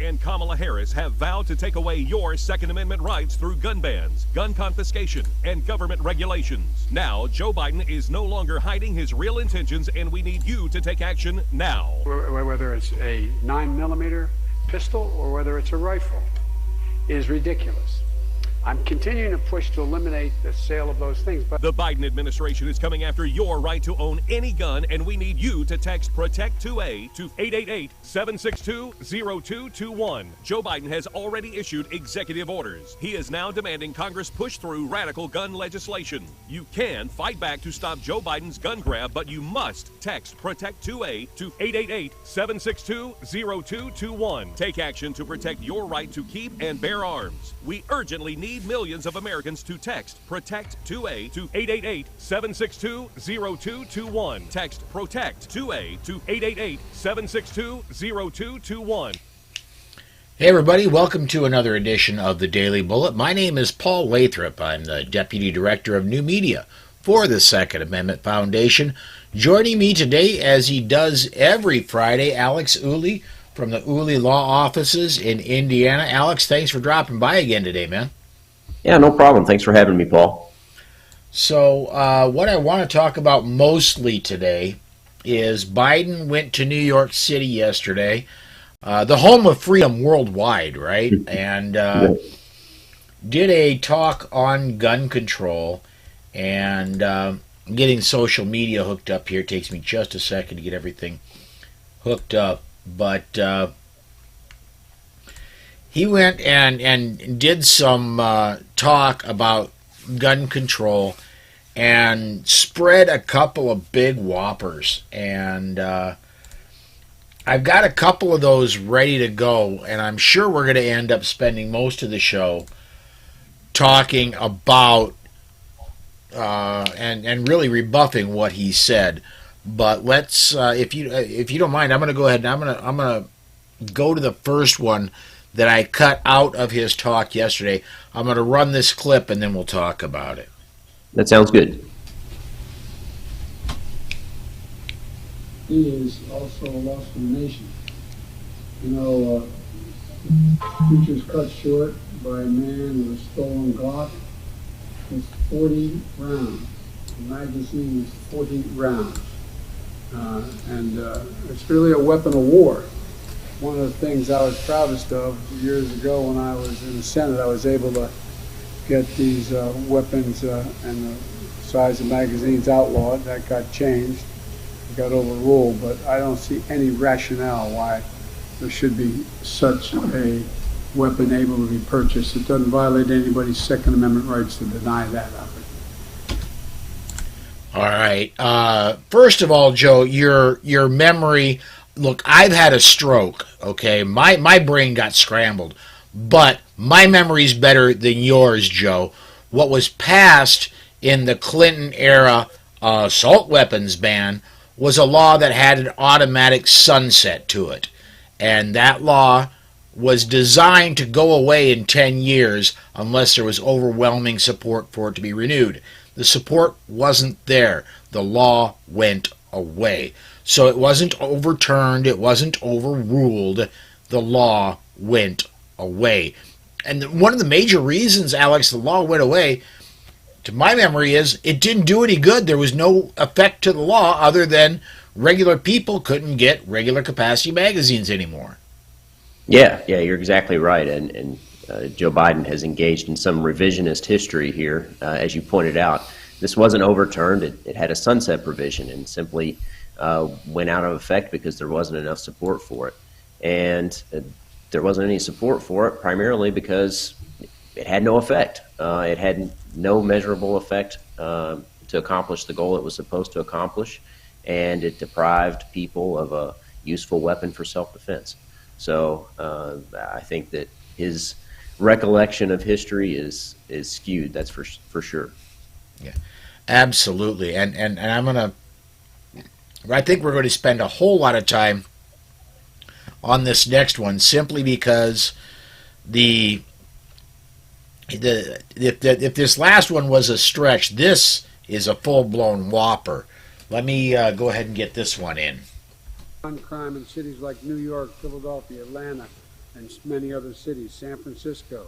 and Kamala Harris have vowed to take away your Second Amendment rights through gun bans, gun confiscation, and government regulations. Now, Joe Biden is no longer hiding his real intentions, and we need you to take action now. Whether it's a 9mm pistol or whether it's a rifle is ridiculous. I'm continuing to push to eliminate the sale of those things. But the Biden administration is coming after your right to own any gun, and we need you to text PROTECT2A to 888-762-0221. Joe Biden has already issued executive orders. He is now demanding Congress push through radical gun legislation. You can fight back to stop Joe Biden's gun grab, but you must text PROTECT2A to 888-762-0221. Take action to protect your right to keep and bear arms. We urgently need millions of Americans to text PROTECT2A to 888-762-0221. Text PROTECT2A to 888-762-0221. Hey everybody, welcome to another edition of the Daily Bullet. My name is Paul Lathrop. I'm the Deputy Director of New Media for the Second Amendment Foundation. Joining me today, as he does every Friday, Alex Ooley from the Ooley Law Offices in Indiana. Alex, thanks for dropping by again today, man. Yeah, no problem. Thanks for having me, Paul. So what I want to talk about mostly today is Biden went to New York City yesterday, the home of freedom worldwide, right? And did a talk on gun control. And getting social media hooked up here. It takes me just a second to get everything hooked up. But he went and did some talk about gun control and spread a couple of big whoppers. And I've got a couple of those ready to go, and I'm sure we're going to end up spending most of the show talking about and really rebuffing what he said. But let's, if you don't mind, I'm going to go ahead and I'm going to go to the first one that I cut out of his talk yesterday. I'm going to run this clip and then we'll talk about it. That sounds good. He is also a loss for the nation. You know, creatures cut short by a man with a stolen Glock was 40 rounds. The magazine was 40 rounds. It's really a weapon of war. One of the things I was proudest of years ago when I was in the Senate, I was able to get these weapons and the size of magazines outlawed. That got changed, it got overruled, but I don't see any rationale why there should be such a weapon able to be purchased. It doesn't violate anybody's Second Amendment rights to deny that of it. All right. First of all, Joe, your memory. Look, I've had a stroke. Okay, my brain got scrambled, but my memory's better than yours, Joe. What was passed in the Clinton era assault weapons ban was a law that had an automatic sunset to it, and that law was designed to go away in 10 years unless there was overwhelming support for it to be renewed. The support wasn't there. The law went away. So it wasn't overturned. It wasn't overruled. The law went away. And one of the major reasons, Alex, the law went away, to my memory, is it didn't do any good. There was no effect to the law other than regular people couldn't get regular capacity magazines anymore. Yeah, you're exactly right. And Joe Biden has engaged in some revisionist history here. As you pointed out, this wasn't overturned. It had a sunset provision and simply went out of effect because there wasn't enough support for it. And there wasn't any support for it primarily because it had no effect. It had no measurable effect to accomplish the goal it was supposed to accomplish, and it deprived people of a useful weapon for self-defense. So I think that his recollection of history is skewed. That's for sure. Yeah, absolutely. And I think we're going to spend a whole lot of time on this next one simply because if this last one was a stretch, this is a full-blown whopper. Let me go ahead and get this one in. Gun crime in cities like New York, Philadelphia, Atlanta, and many other cities, San Francisco.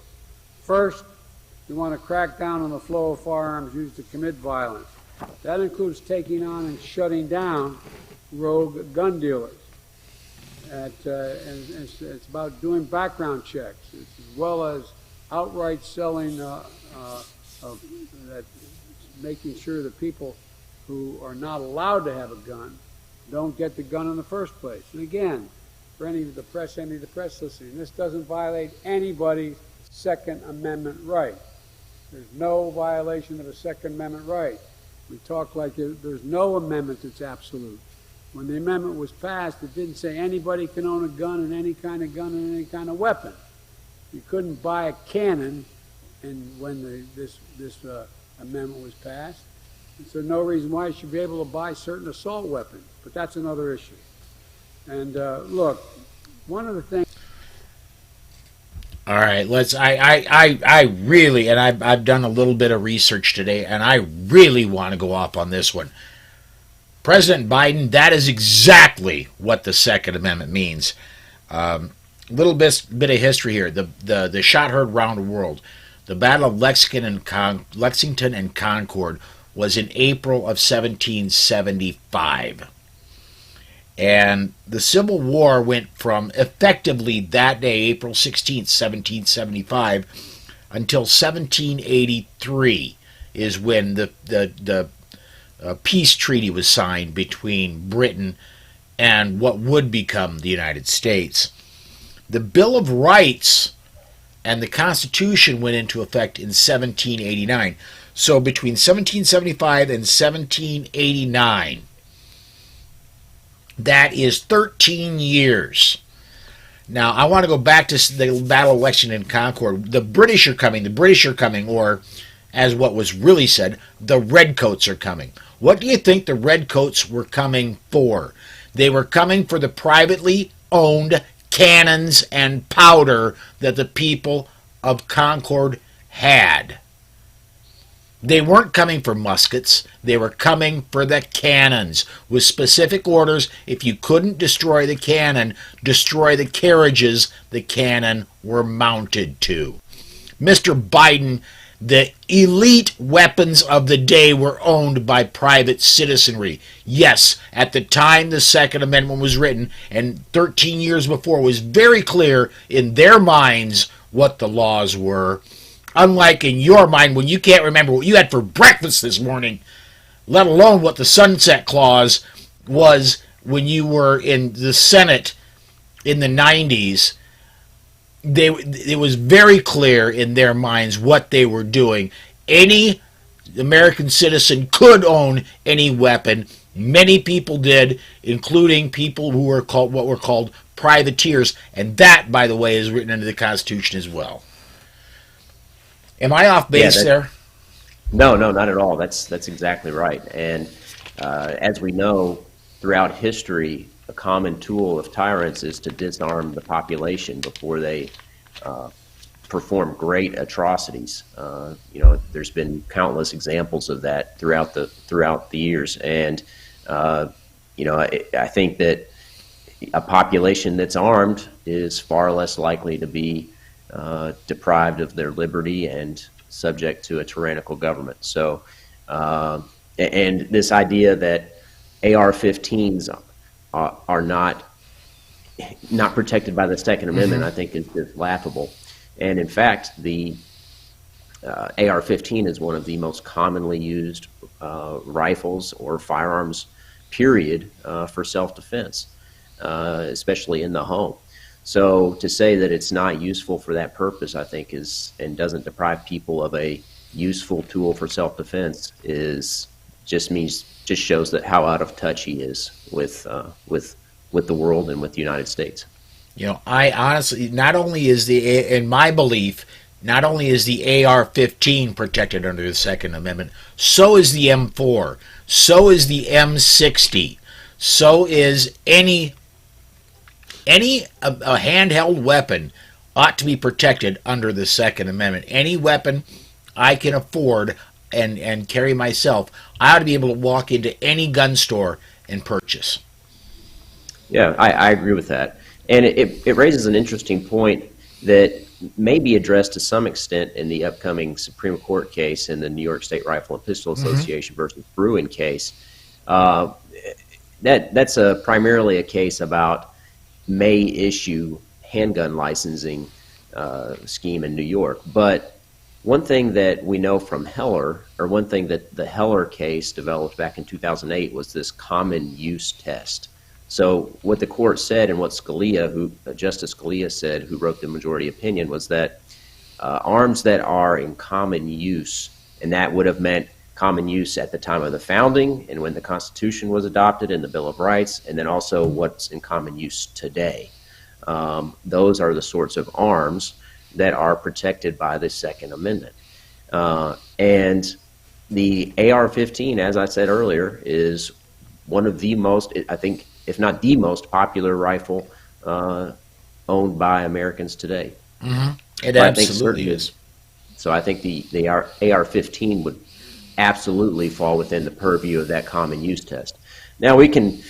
First, we want to crack down on the flow of firearms used to commit violence. That includes taking on and shutting down rogue gun dealers. And it's about doing background checks, as well as outright selling, making sure that people who are not allowed to have a gun don't get the gun in the first place. And again, for any of the press listening, this doesn't violate anybody's Second Amendment right. There's no violation of a Second Amendment right. We talk like there's no amendment that's absolute. When the amendment was passed, it didn't say anybody can own a gun and any kind of gun and any kind of weapon. You couldn't buy a cannon, and when this amendment was passed, and so no reason why you should be able to buy certain assault weapons. But that's another issue. And look, one of the things. All right, I really, and I've done a little bit of research today, and I really want to go off on this one. President Biden, that is exactly what the Second Amendment means. Little bit of history here. The shot heard round the world. The Battle of Lexington and Concord was in April of 1775. And the Civil War went from effectively that day, April 16th, 1775, until 1783 is when the peace treaty was signed between Britain and what would become the United States. The Bill of Rights and the Constitution went into effect in 1789. So between 1775 and 1789, that is 13 years. Now, I want to go back to the Battle of Lexington and Concord. The British are coming, or as what was really said, the Redcoats are coming. What do you think the Redcoats were coming for? They were coming for the privately owned cannons and powder that the people of Concord had. They weren't coming for muskets. They were coming for the cannons with specific orders. If you couldn't destroy the cannon, destroy the carriages the cannon were mounted to. Mr. Biden, the elite weapons of the day were owned by private citizenry. Yes, at the time the Second Amendment was written, and 13 years before, was very clear in their minds what the laws were. Unlike in your mind when you can't remember what you had for breakfast this morning, let alone what the Sunset Clause was when you were in the Senate in the 90s. It was very clear in their minds what they were doing. Any American citizen could own any weapon. Many people did, including people who were called what were called privateers, and that, by the way, is written into the Constitution as well. Am I off base there? No, not at all. That's exactly right. And as we know, throughout history, a common tool of tyrants is to disarm the population before they perform great atrocities. There's been countless examples of that throughout the years. And I think that a population that's armed is far less likely to be deprived of their liberty and subject to a tyrannical government. So, and this idea that AR-15s are not protected by the Second Amendment, I think is just laughable. And in fact, the AR-15 is one of the most commonly used rifles or firearms, period, for self-defense, especially in the home. So to say that it's not useful for that purpose, I think, and doesn't deprive people of a useful tool for self-defense just shows that how out of touch he is with the world and with the United States. I honestly, in my belief, not only is the AR-15 protected under the Second Amendment, so is the M4, so is the M60, so is any a handheld weapon ought to be protected under the Second Amendment. Any weapon I can afford and carry myself, I ought to be able to walk into any gun store and purchase. Yeah, I agree with that. And it raises an interesting point that may be addressed to some extent in the upcoming Supreme Court case in the New York State Rifle and Pistol Association versus Bruin case. That's primarily a case about may issue handgun licensing scheme in New York. But one thing that we know from Heller, or one thing that the Heller case developed back in 2008, was this common use test. So what the court said, and what Justice Scalia said, who wrote the majority opinion, was that arms that are in common use, and that would have meant common use at the time of the founding and when the Constitution was adopted and the Bill of Rights, and then also what's in common use today. Those are the sorts of arms that are protected by the Second Amendment. And the AR-15, as I said earlier, is one of the most, I think, if not the most popular rifle owned by Americans today. Mm-hmm. It absolutely is. So I think the AR-15 would absolutely fall within the purview of that common use test. Now we can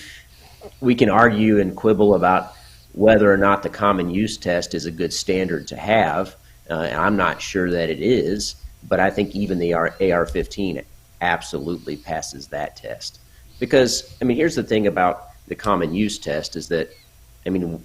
argue and quibble about whether or not the common use test is a good standard to have. And I'm not sure that it is, but I think even the AR-15 absolutely passes that test. Because, I mean, here's the thing about the common use test is that, I mean,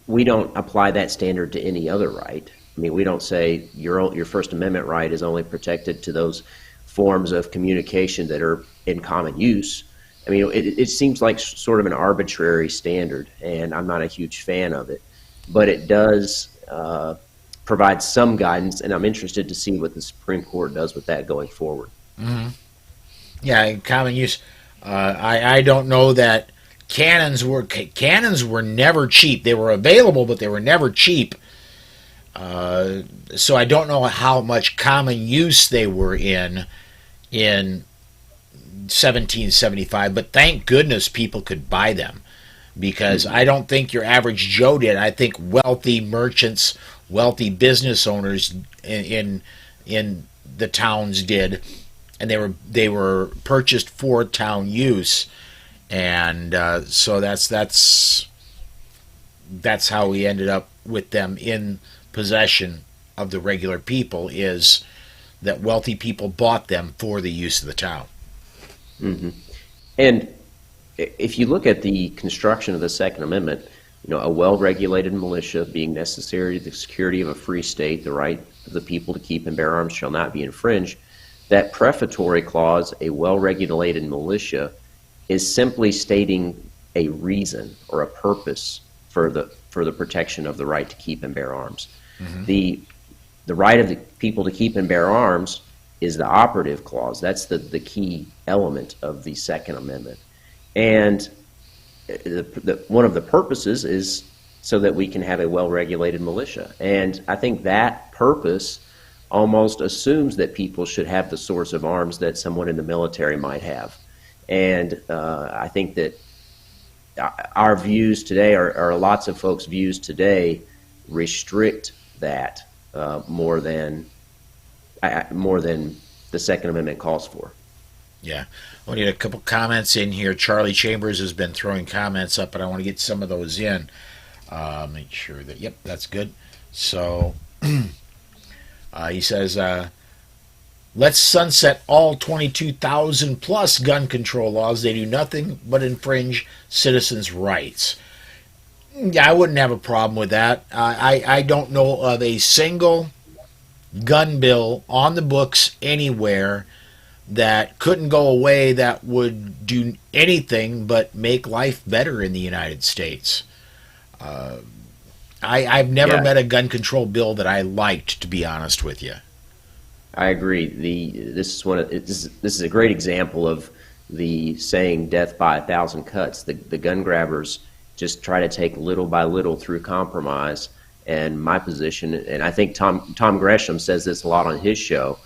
we don't apply that standard to any other right. I mean, we don't say your First Amendment right is only protected to those forms of communication that are in common use. I mean, it seems like sort of an arbitrary standard, and I'm not a huge fan of it. But it does provide some guidance, and I'm interested to see what the Supreme Court does with that going forward. Mm-hmm. Yeah, in common use. I don't know that cannons were never cheap. They were available, but they were never cheap. So I don't know how much common use they were in 1775, but thank goodness people could buy them, because I don't think your average Joe did. I think wealthy merchants, wealthy business owners in the towns did, and they were purchased for town use, and so that's how we ended up with them in possession of the regular people, is that wealthy people bought them for the use of the town. Mm-hmm. And if you look at the construction of the Second Amendment, you know, a well-regulated militia being necessary to the security of a free state, the right of the people to keep and bear arms shall not be infringed, that prefatory clause, a well-regulated militia, is simply stating a reason or a purpose for the protection of the right to keep and bear arms. Mm-hmm. The right of the people to keep and bear arms is the operative clause. That's the key element of the Second Amendment. And one of the purposes is so that we can have a well-regulated militia. And I think that purpose almost assumes that people should have the sorts of arms that someone in the military might have. And I think that our views today, or lots of folks' views today, restrict that more than the Second Amendment calls for. Yeah. I want to get a couple comments in here. Charlie Chambers has been throwing comments up, but I want to get some of those in. Make sure that, yep, that's good. So he says, let's sunset all 22,000 plus gun control laws. They do nothing but infringe citizens' rights. Yeah, I wouldn't have a problem with that. I don't know of a single gun bill on the books anywhere that couldn't go away that would do anything but make life better in the United States. I've never met a gun control bill that I liked, to be honest with you. I agree. This is a great example of the saying "death by 1,000 cuts." The gun grabbers just try to take little by little through compromise. And my position, and I think Tom Gresham says this a lot on his show,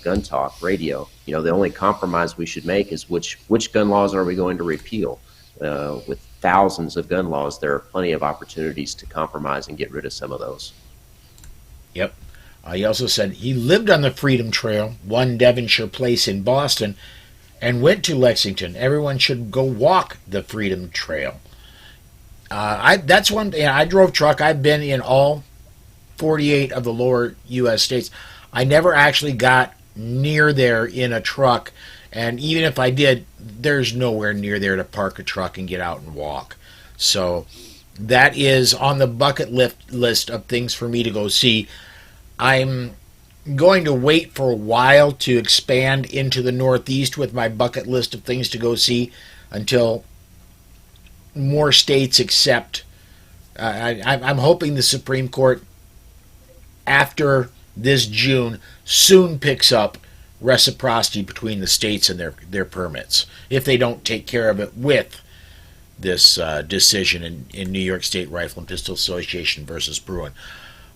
Gun Talk Radio. You know, the only compromise we should make is which gun laws are we going to repeal? With thousands of gun laws, there are plenty of opportunities to compromise and get rid of some of those. Yep. He also said he lived on the Freedom Trail, one Devonshire Place in Boston, and went to Lexington. Everyone should go walk the Freedom Trail. That's one. Yeah, I drove truck. I've been in all 48 of the lower U.S. states. I never actually got near there in a truck, and even if I did, there's nowhere near there to park a truck and get out and walk. So that is on the bucket list of things for me to go see. I'm going to wait for a while to expand into the Northeast with my bucket list of things to go see until more states accept. I'm hoping the Supreme Court, after this June, soon picks up reciprocity between the states and their permits, if they don't take care of it with this decision in New York State Rifle and Pistol Association versus Bruin.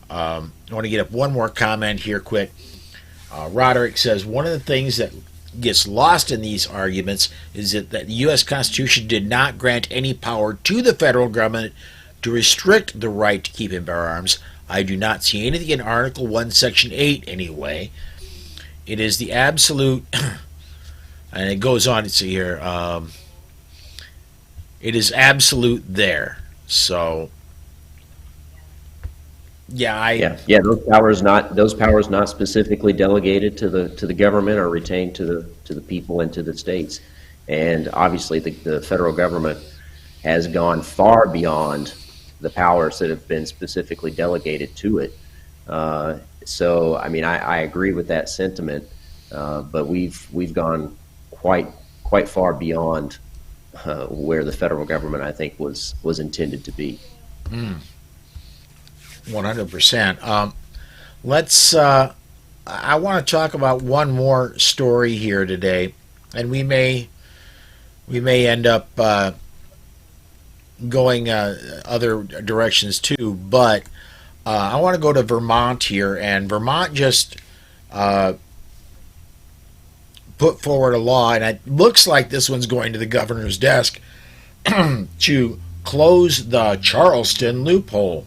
I want to get up one more comment here quick. Roderick says, one of the things that gets lost in these arguments is that the U.S. Constitution did not grant any power to the federal government to restrict the right to keep and bear arms. I do not see anything in Article 1, Section 8 anyway. It is the absolute, and it goes on to say here, it is absolute there. So, yeah. Those powers not specifically delegated to the government or retained to the people and to the states. And obviously, the federal government has gone far beyond the powers that have been specifically delegated to it. So, I mean, I agree with that sentiment, but we've gone quite far beyond where the federal government, I think, was intended to be. 100%. Let's. I want to talk about one more story here today, and we may end up going other directions too. But I want to go to Vermont here, and Vermont just put forward a law, and it looks like this one's going to the governor's desk to close the Charleston loophole.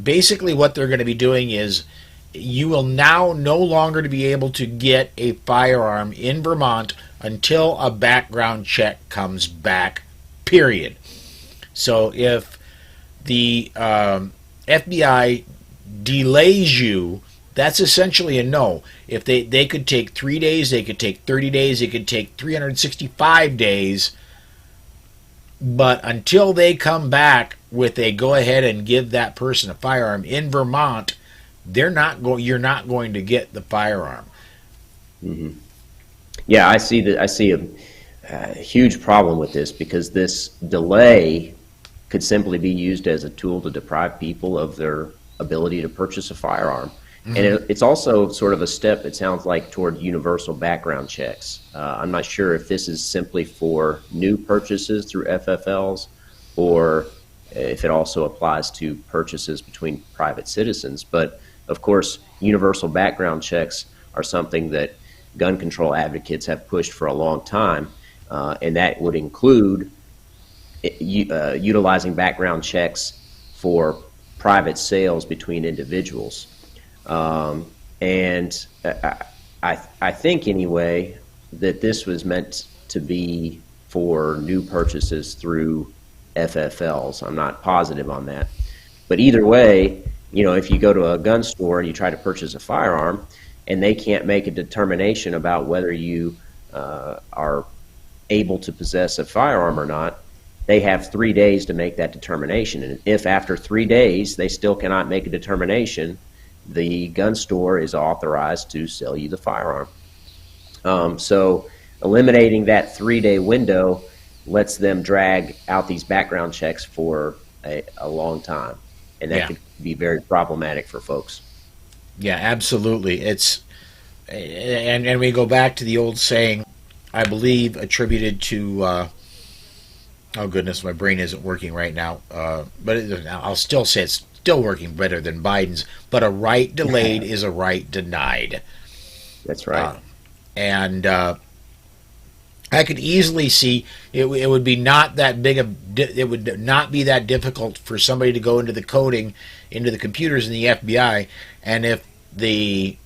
Basically, what they're going to be doing is you will now no longer be able to get a firearm in Vermont until a background check comes back, period. So if the FBI delays you, that's essentially a no. If they could take 3 days, they could take 30 days, they could take 365 days, but until they come back with a go ahead and give that person a firearm in Vermont, you're not going to get the firearm. Mm-hmm. Yeah, I see a huge problem with this, because this delay could simply be used as a tool to deprive people of their ability to purchase a firearm. Mm-hmm. And it's also sort of a step, it sounds like, toward universal background checks. I'm not sure if this is simply for new purchases through FFLs, or if it also applies to purchases between private citizens. But of course, universal background checks are something that gun control advocates have pushed for a long time, and that would include utilizing background checks for private sales between individuals. And I think, anyway, that this was meant to be for new purchases through FFLs. I'm not positive on that. But either way, if you go to a gun store and you try to purchase a firearm and they can't make a determination about whether you are able to possess a firearm or not, they have 3 days to make that determination. And if after 3 days they still cannot make a determination, the gun store is authorized to sell you the firearm. So eliminating that 3-day window lets them drag out these background checks for a long time. And that could be very problematic for folks. Yeah, absolutely. And we go back to the old saying, I believe attributed to, oh goodness, my brain isn't working right now, but I'll still say it's still working better than Biden's, but a right delayed is a right denied. That's right. And I could easily see it would be not that big it would not be that difficult for somebody to go into the coding, into the computers in the FBI, and if the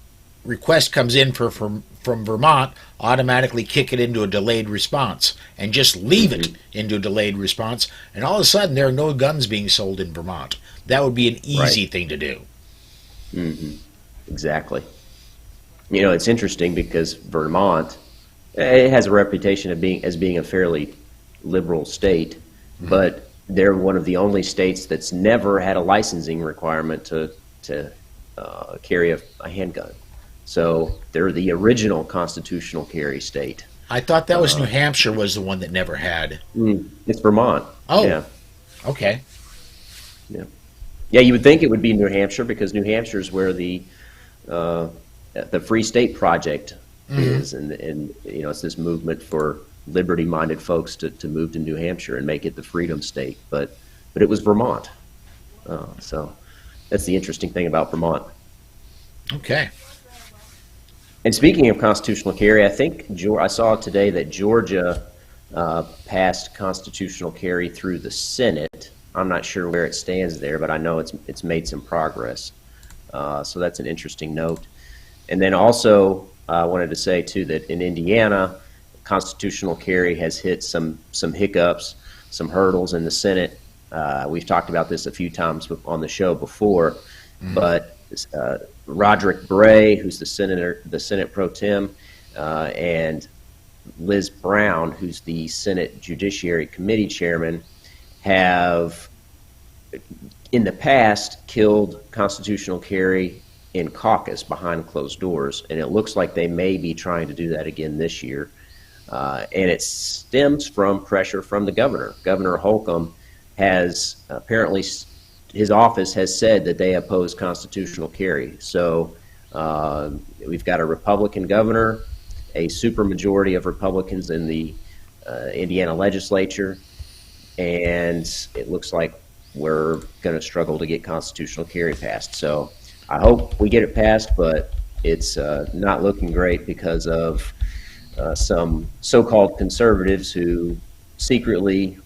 request comes in for from Vermont automatically kick it into a delayed response and just leave it into a delayed response, and all of a sudden there are no guns being sold in Vermont. That would be an easy thing to do. Exactly. You know, it's interesting because Vermont, it has a reputation of being a fairly liberal state, but they're one of the only states that's never had a licensing requirement to carry a handgun. So they're the original constitutional carry state. I thought that was New Hampshire was the one that never had. It's Vermont. Oh, yeah. Okay. Yeah, you would think it would be New Hampshire because New Hampshire is where the Free State Project is, and you know, it's this movement for liberty-minded folks to move to New Hampshire and make it the freedom state. But it was Vermont. So that's the interesting thing about Vermont. Okay. And speaking of constitutional carry, I think I saw today that Georgia passed constitutional carry through the Senate. I'm not sure where it stands there, but I know it's made some progress. So that's an interesting note. And then also I wanted to say too that in Indiana, constitutional carry has hit some hiccups, some hurdles in the Senate. We've talked about this a few times on the show before, but Roderick Bray, who's the Senate pro tem, and Liz Brown, who's the Senate Judiciary Committee chairman, have in the past killed constitutional carry in caucus behind closed doors, and it looks like they may be trying to do that again this year. And it stems from pressure from the governor. Governor Holcomb has apparently, his office has said that they oppose constitutional carry. So we've got a Republican governor, a supermajority of Republicans in the Indiana legislature, and it looks like we're going to struggle to get constitutional carry passed. So I hope we get it passed, but it's not looking great because of some so-called conservatives who secretly,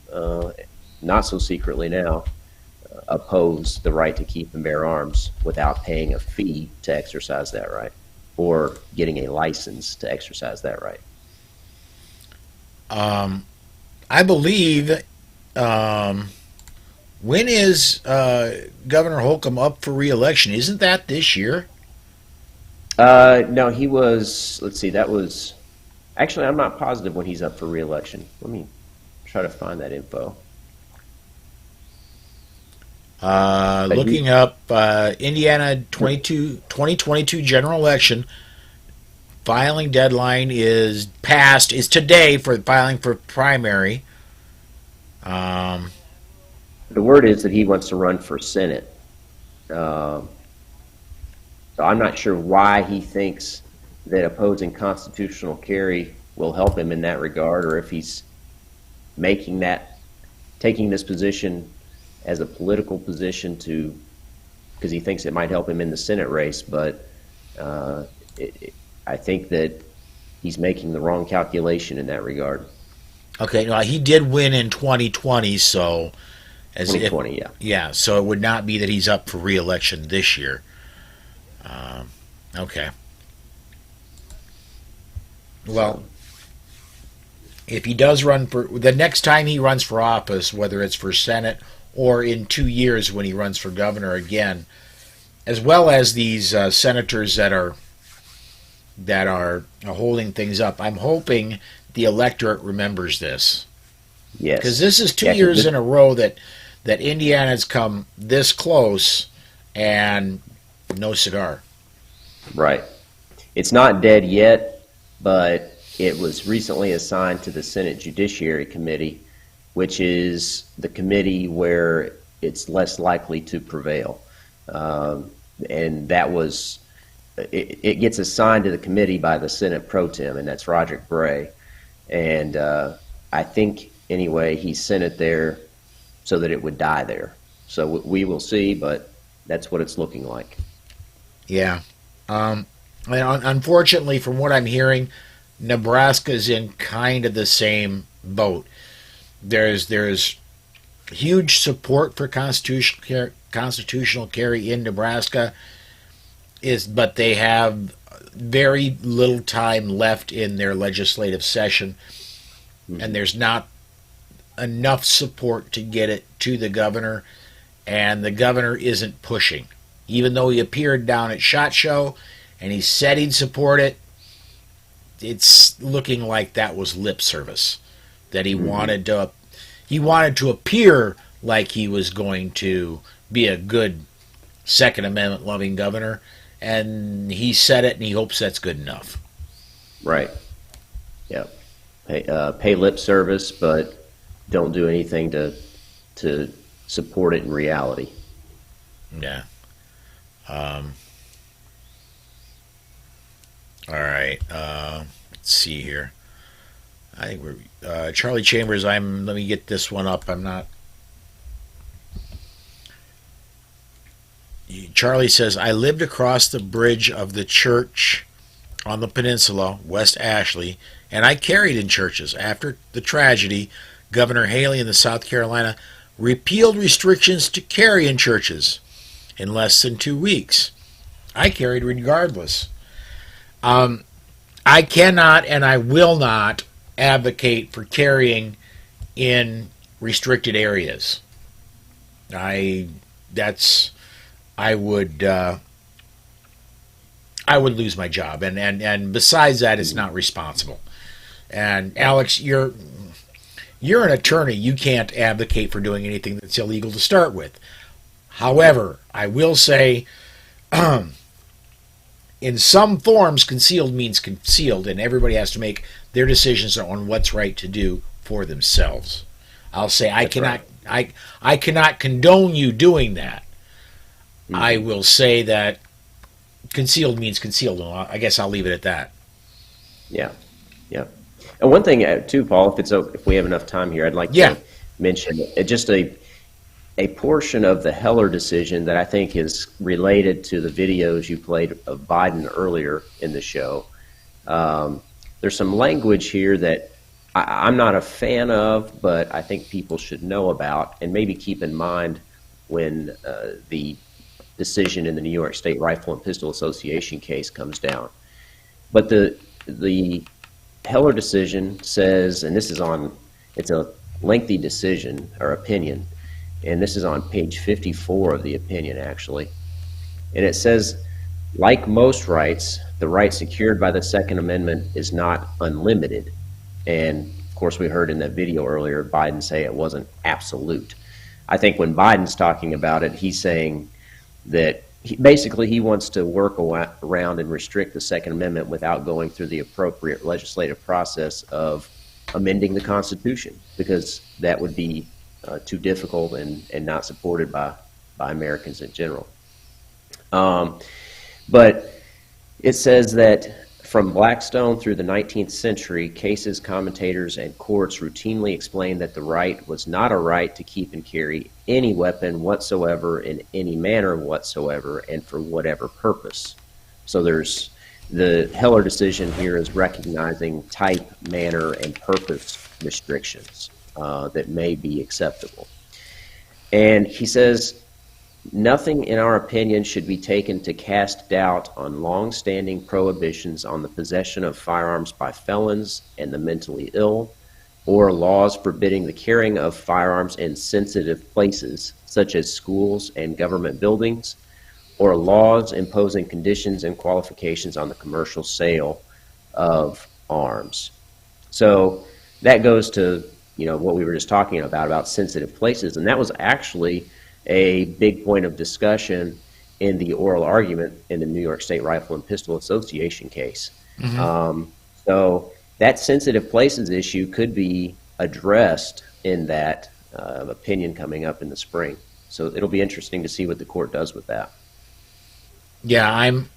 not so secretly now, oppose the right to keep and bear arms without paying a fee to exercise that right or getting a license to exercise that right. I believe, when is Governor Holcomb up for re-election? Isn't that this year? No, he was, let's see, that was, actually, I'm not positive when he's up for re-election. Let me try to find that info. Looking up Indiana 2022 general election, filing deadline is today for filing for primary. The word is that he wants to run for Senate. So I'm not sure why he thinks that opposing constitutional carry will help him in that regard, or if he's taking this position as a political position because he thinks it might help him in the Senate race. But I think that he's making the wrong calculation in that regard. Okay, now he did win in 2020, so 2020, yeah. So it would not be that he's up for re-election this year. Okay. Well, if he does run for the next time he runs for office, whether it's for Senate or in 2 years when he runs for governor again, as well as these senators that are holding things up, I'm hoping the electorate remembers this. Yes. Because this is 2 years in a row that Indiana's come this close and no cigar. Right. It's not dead yet, but it was recently assigned to the Senate Judiciary Committee, which is the committee where it's less likely to prevail. And that was, it gets assigned to the committee by the Senate pro tem, and that's Roderick Bray. And I think, anyway, he sent it there so that it would die there. So we will see, but that's what it's looking like. Yeah. And unfortunately, from what I'm hearing, Nebraska's in kind of the same boat. There's huge support for constitutional carry in Nebraska, but they have very little time left in their legislative session, and there's not enough support to get it to the governor, and the governor isn't pushing. Even though he appeared down at SHOT Show and he said he'd support it, it's looking like that was lip service. That he wanted to appear like he was going to be a good Second Amendment loving governor, and he said it, and he hopes that's good enough. Right. Yeah. Pay lip service, but don't do anything to support it in reality. Yeah. All right. Let's see here. I think we're Charlie Chambers. Let me get this one up. I'm not. Charlie says, I lived across the bridge of the church on the peninsula, West Ashley, and I carried in churches. After the tragedy, Governor Haley in the South Carolina repealed restrictions to carry in churches in less than 2 weeks. I carried regardless. I cannot and I will not advocate for carrying in restricted areas. I would lose my job, and besides that, it's not responsible. And Alex, you're an attorney. You can't advocate for doing anything that's illegal to start with. However, I will say, in some forms, concealed means concealed, and everybody has to make their decisions on what's right to do for themselves. I'll say I cannot condone you doing that. I will say that concealed means concealed, and I guess I'll leave it at that. Yeah, yeah. And one thing too, Paul, if we have enough time here, I'd like to mention just a portion of the Heller decision that I think is related to the videos you played of Biden earlier in the show. There's some language here that I'm not a fan of, but I think people should know about and maybe keep in mind when the decision in the New York State Rifle and Pistol Association case comes down. But the Heller decision says, and it's a lengthy decision or opinion, and this is on page 54 of the opinion, actually. And it says, like most rights, the right secured by the Second Amendment is not unlimited. And, of course, we heard in that video earlier Biden say it wasn't absolute. I think when Biden's talking about it, he's saying that he wants to work around and restrict the Second Amendment without going through the appropriate legislative process of amending the Constitution, because that would be too difficult and not supported by Americans in general. But it says that from Blackstone through the 19th century, cases, commentators, and courts routinely explained that the right was not a right to keep and carry any weapon whatsoever in any manner whatsoever and for whatever purpose. So there's the Heller decision here is recognizing type, manner, and purpose restrictions that may be acceptable. And he says, nothing in our opinion should be taken to cast doubt on long-standing prohibitions on the possession of firearms by felons and the mentally ill, or laws forbidding the carrying of firearms in sensitive places, such as schools and government buildings, or laws imposing conditions and qualifications on the commercial sale of arms. So that goes to what we were just talking about sensitive places, and that was actually a big point of discussion in the oral argument in the New York State Rifle and Pistol Association case. So that sensitive places issue could be addressed in that opinion coming up in the spring. So it'll be interesting to see what the court does with that. Yeah, I'm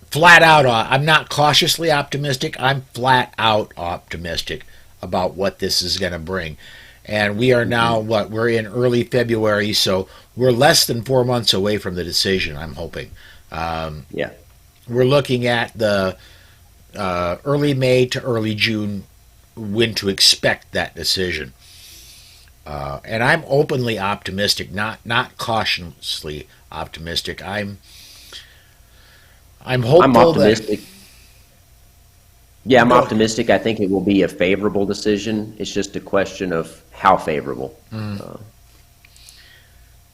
flat out. I'm not cautiously optimistic. I'm flat out optimistic about what this is going to bring. And we are now, we're in early February, so we're less than 4 months away from the decision, I'm hoping. We're looking at the early May to early June when to expect that decision. And I'm openly optimistic, not cautiously optimistic. I'm hopeful. I'm optimistic. Yeah, I'm Go- optimistic. I think it will be a favorable decision. It's just a question of how favorable.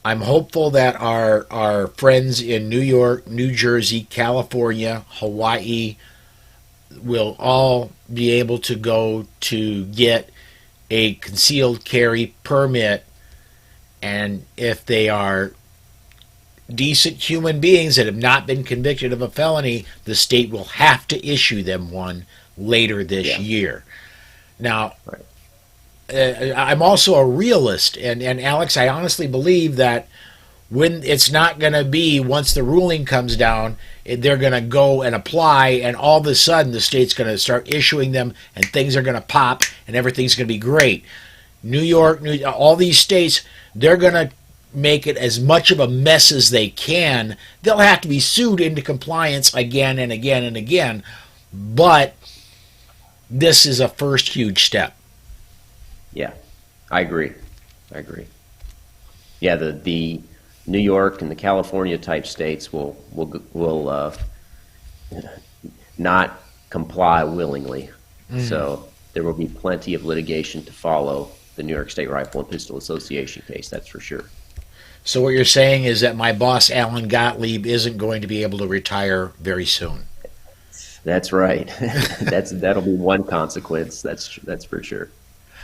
I'm hopeful that our friends in New York, New Jersey, California, Hawaii will all be able to go to get a concealed carry permit, and if they are decent human beings that have not been convicted of a felony, the state will have to issue them one later this year. Now, Right. I'm also a realist, and Alex, I honestly believe that when it's not going to be, once the ruling comes down, they're going to go and apply, and all of a sudden the state's going to start issuing them, and things are going to pop, and everything's going to be great. New York, all these states, they're going to make it as much of a mess as they can. They'll have to be sued into compliance again and again and again, but this is a first huge step. Yeah, I agree. Yeah, the New York and the California type states will not comply willingly. So there will be plenty of litigation to follow the New York State Rifle and Pistol Association case. That's for sure. So what you're saying is that my boss Alan Gottlieb isn't going to be able to retire very soon. That's right. That'll be one consequence. That's for sure.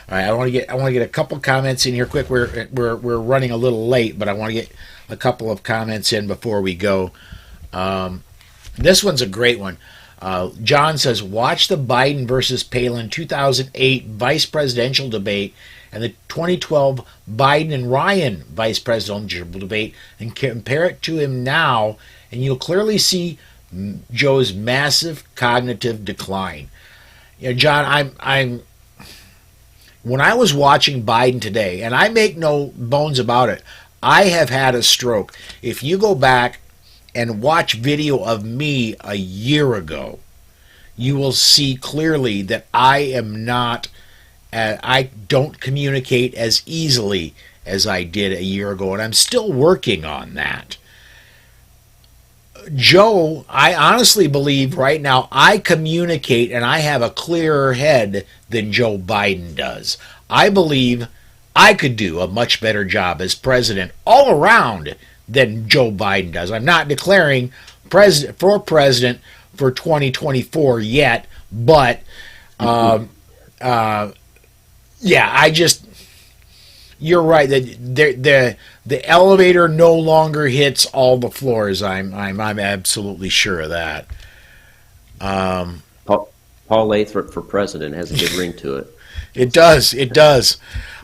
All right, I want to get a couple comments in here quick. We're running a little late, but I want to get a couple of comments in before we go. This one's a great one. John says, watch the Biden versus Palin 2008 vice presidential debate and the 2012 Biden and Ryan vice presidential debate and compare it to him now, and you'll clearly see Joe's massive cognitive decline. You know, John, I'm when I was watching Biden today, and I make no bones about it, I have had a stroke. If you go back and watch video of me a year ago, you will see clearly that I am not, I don't communicate as easily as I did a year ago, and I'm still working on that. Joe, I honestly believe right now I communicate and I have a clearer head than Joe Biden does. I believe I could do a much better job as president all around than Joe Biden does. I'm not declaring president for 2024 yet, but yeah, you're right that the elevator no longer hits all the floors. I'm absolutely sure of that. Paul Lathrop for president has a good ring to it. It does.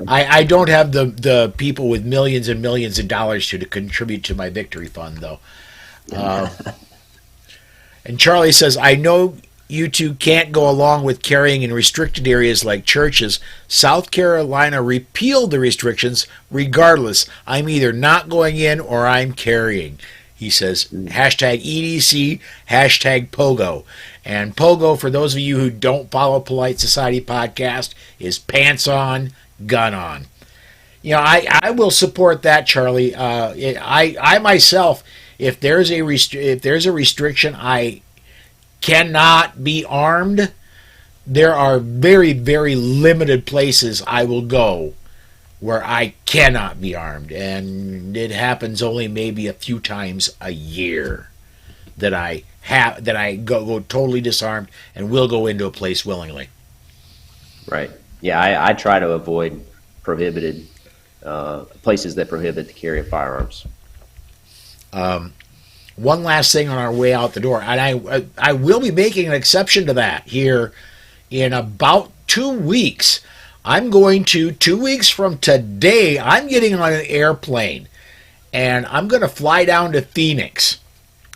I don't have the people with millions and millions of dollars to contribute to my victory fund, though. And Charlie says, I know you two can't go along with carrying in restricted areas like churches. South Carolina repealed the restrictions regardless. I'm either not going in or I'm carrying. He says, hashtag EDC, hashtag Pogo. And Pogo, for those of you who don't follow Polite Society podcast, is pants on, gun on. You know, I will support that, Charlie. I myself, if there's a restriction, I cannot be armed. There are very, very limited places I will go where I cannot be armed, and it happens only maybe a few times a year that I go totally disarmed and will go into a place willingly. Right. Yeah, I try to avoid prohibited places that prohibit the carry of firearms. One last thing on our way out the door, and I will be making an exception to that here in about 2 weeks. I'm going to, 2 weeks from today, I'm getting on an airplane, and I'm going to fly down to Phoenix.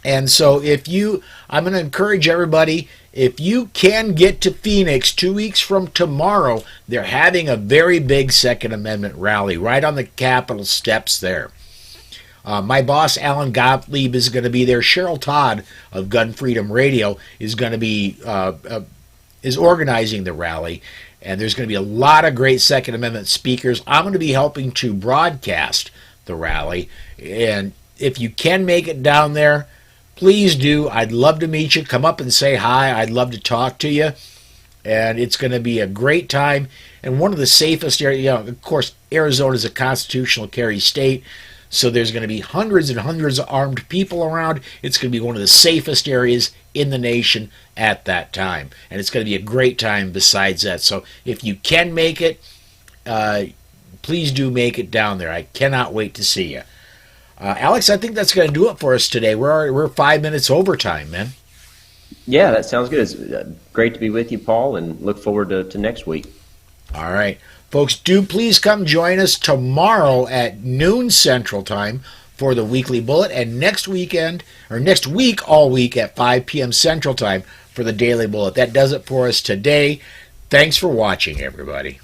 And so I'm going to encourage everybody, if you can get to Phoenix 2 weeks from tomorrow, they're having a very big Second Amendment rally right on the Capitol steps there. My boss, Alan Gottlieb, is going to be there. Cheryl Todd of Gun Freedom Radio is going to be is organizing the rally. And there's going to be a lot of great Second Amendment speakers. I'm going to be helping to broadcast the rally. And if you can make it down there, please do. I'd love to meet you. Come up and say hi. I'd love to talk to you. And it's going to be a great time. And one of the safest areas, of course, Arizona is a constitutional carry state. So there's going to be hundreds and hundreds of armed people around. It's going to be one of the safest areas in the nation at that time. And it's going to be a great time besides that. So if you can make it, please do make it down there. I cannot wait to see you. Alex, I think that's going to do it for us today. We're 5 minutes overtime, man. Yeah, that sounds good. It's great to be with you, Paul, and look forward to next week. All right. Folks, do please come join us tomorrow at noon Central Time for the Weekly Bullet, and next week all week at 5 p.m. Central Time for the Daily Bullet. That does it for us today. Thanks for watching, everybody.